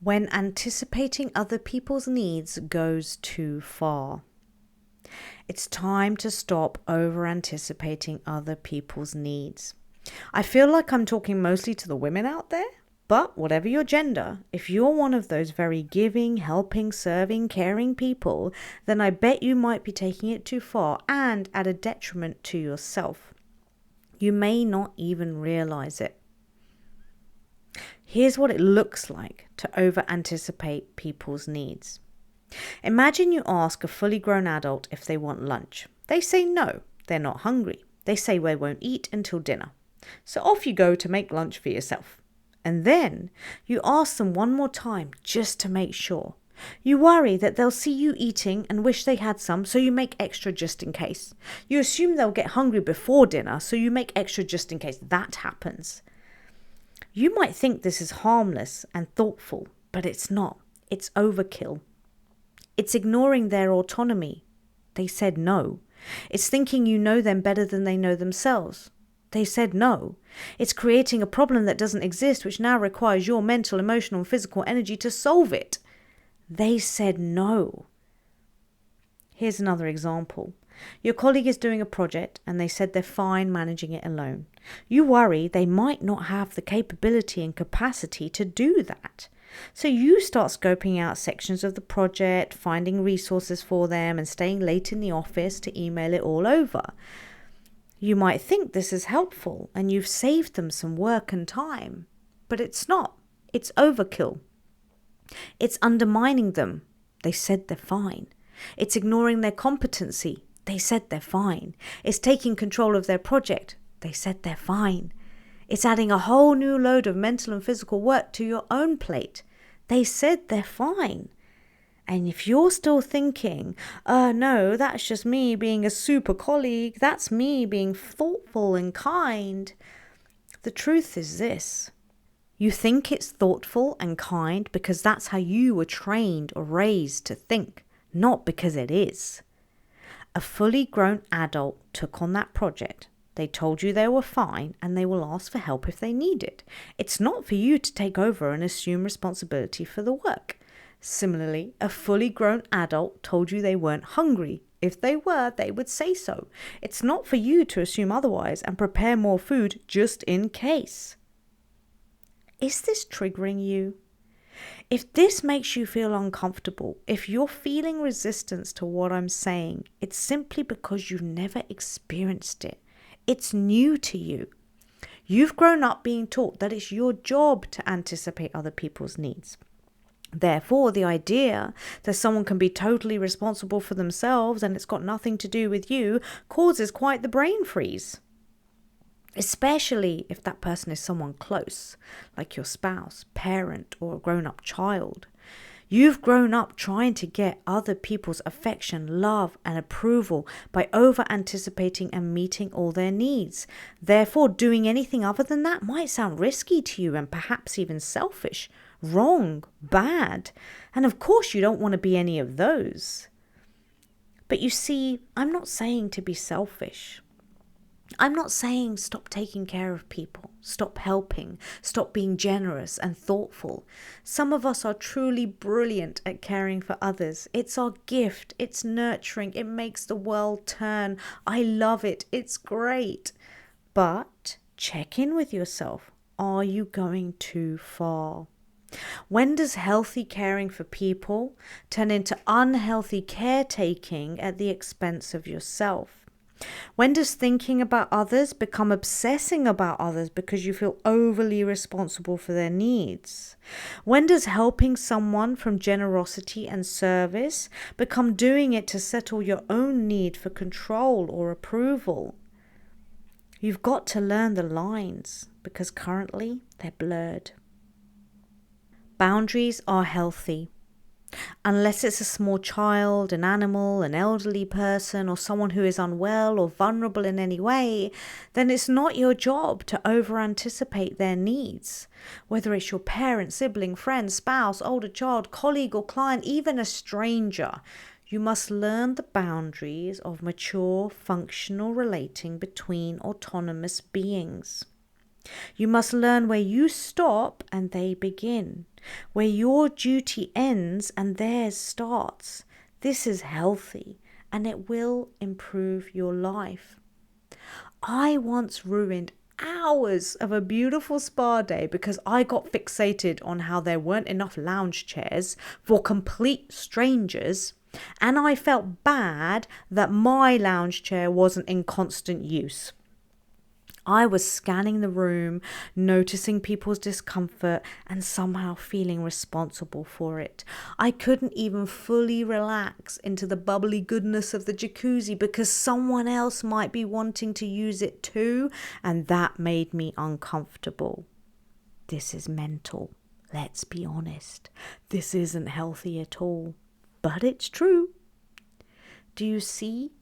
When anticipating other people's needs goes too far. It's time to stop over-anticipating other people's needs. I feel like I'm talking mostly to the women out there, but whatever your gender, if you're one of those very giving, helping, serving, caring people, then I bet you might be taking it too far and at a detriment to yourself. You may not even realize it. Here's what it looks like to over-anticipate people's needs. Imagine you ask a fully grown adult if they want lunch. They say no, they're not hungry. They say they won't eat until dinner. So off you go to make lunch for yourself. And then you ask them one more time just to make sure. You worry that they'll see you eating and wish they had some, so you make extra just in case. You assume they'll get hungry before dinner, so you make extra just in case that happens. You might think this is harmless and thoughtful, but it's not. It's overkill. It's ignoring their autonomy. They said no. It's thinking you know them better than they know themselves. They said no. It's creating a problem that doesn't exist, which now requires your mental, emotional, and physical energy to solve it. They said no. Here's another example. Your colleague is doing a project and they said they're fine managing it alone. You worry they might not have the capability and capacity to do that. So you start scoping out sections of the project, finding resources for them and staying late in the office to email it all over. You might think this is helpful and you've saved them some work and time, but it's not. It's overkill. It's undermining them. They said they're fine. It's ignoring their competency. They said they're fine. It's taking control of their project. They said they're fine. It's adding a whole new load of mental and physical work to your own plate. They said they're fine. And if you're still thinking, no, that's just me being a super colleague, that's me being thoughtful and kind, the truth is this. You think it's thoughtful and kind because that's how you were trained or raised to think, not because it is. A fully grown adult took on that project. They told you they were fine and they will ask for help if they need it. It's not for you to take over and assume responsibility for the work. Similarly, a fully grown adult told you they weren't hungry. If they were, they would say so. It's not for you to assume otherwise and prepare more food just in case. Is this triggering you? If this makes you feel uncomfortable, if you're feeling resistance to what I'm saying, it's simply because you've never experienced it. It's new to you. You've grown up being taught that it's your job to anticipate other people's needs. Therefore, the idea that someone can be totally responsible for themselves and it's got nothing to do with you causes quite the brain freeze. Especially if that person is someone close, like your spouse, parent, or a grown-up child. You've grown up trying to get other people's affection, love, and approval by over-anticipating and meeting all their needs. Therefore, doing anything other than that might sound risky to you and perhaps even selfish, wrong, bad. And of course, you don't want to be any of those. But you see, I'm not saying to be selfish. I'm not saying stop taking care of people, stop helping, stop being generous and thoughtful. Some of us are truly brilliant at caring for others. It's our gift, it's nurturing, it makes the world turn. I love it, it's great. But check in with yourself. Are you going too far? When does healthy caring for people turn into unhealthy caretaking at the expense of yourself? When does thinking about others become obsessing about others because you feel overly responsible for their needs? When does helping someone from generosity and service become doing it to settle your own need for control or approval? You've got to learn the lines because currently they're blurred. Boundaries are healthy. Unless it's a small child, an animal, an elderly person, or someone who is unwell or vulnerable in any way, then it's not your job to over-anticipate their needs. Whether it's your parent, sibling, friend, spouse, older child, colleague or client, even a stranger, you must learn the boundaries of mature, functional relating between autonomous beings. You must learn where you stop and they begin, where your duty ends and theirs starts. This is healthy and it will improve your life. I once ruined hours of a beautiful spa day because I got fixated on how there weren't enough lounge chairs for complete strangers, and I felt bad that my lounge chair wasn't in constant use. I was scanning the room, noticing people's discomfort, and somehow feeling responsible for it. I couldn't even fully relax into the bubbly goodness of the jacuzzi because someone else might be wanting to use it too, and that made me uncomfortable. This is mental. Let's be honest. This isn't healthy at all, but it's true. Do you see?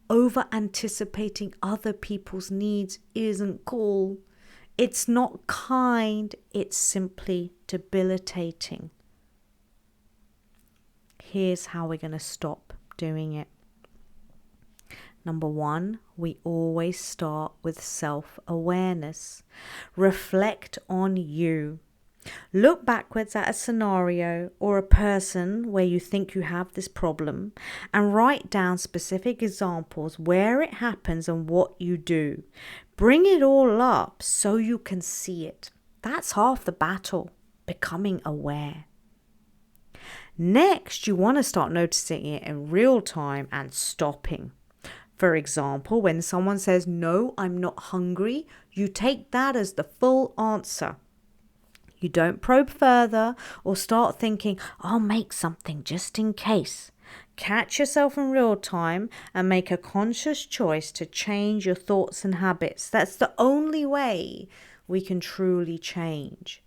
Over anticipating other people's needs isn't cool. It's not kind. It's simply debilitating. Here's how we're going to stop doing it. Number one, we always start with self-awareness. Reflect on you. Look backwards at a scenario or a person where you think you have this problem and write down specific examples where it happens and what you do. Bring it all up so you can see it. That's half the battle, becoming aware. Next, you want to start noticing it in real time and stopping. For example, when someone says, "No, I'm not hungry," you take that as the full answer. You don't probe further or start thinking, "I'll make something just in case." Catch yourself in real time and make a conscious choice to change your thoughts and habits. That's the only way we can truly change.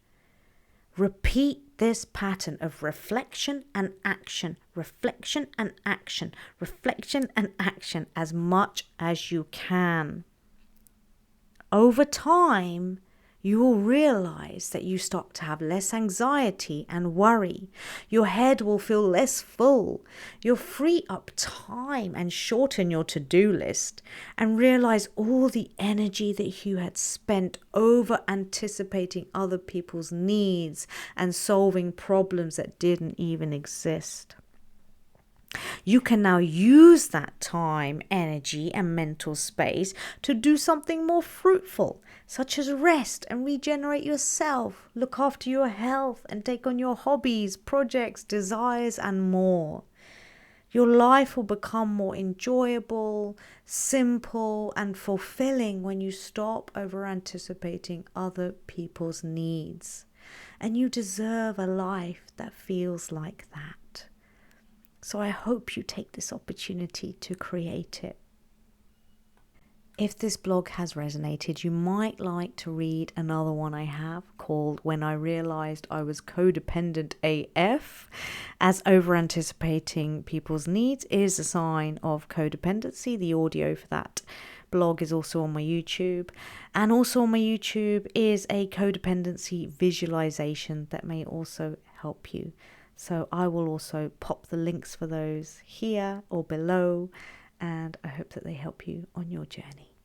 Repeat this pattern of reflection and action, reflection and action, reflection and action as much as you can. Over time, you will realize that you start to have less anxiety and worry. Your head will feel less full. You'll free up time and shorten your to-do list and realize all the energy that you had spent over anticipating other people's needs and solving problems that didn't even exist. You can now use that time, energy, and mental space to do something more fruitful, such as rest and regenerate yourself, look after your health, and take on your hobbies, projects, desires, and more. Your life will become more enjoyable, simple, and fulfilling when you stop over anticipating other people's needs. And you deserve a life that feels like that. So I hope you take this opportunity to create it. If this blog has resonated, you might like to read another one I have called "When I Realized I Was Codependent AF," as over-anticipating people's needs is a sign of codependency. The audio for that blog is also on my YouTube. And also on my YouTube is a codependency visualization that may also help you. So I will also pop the links for those here or below, and I hope that they help you on your journey.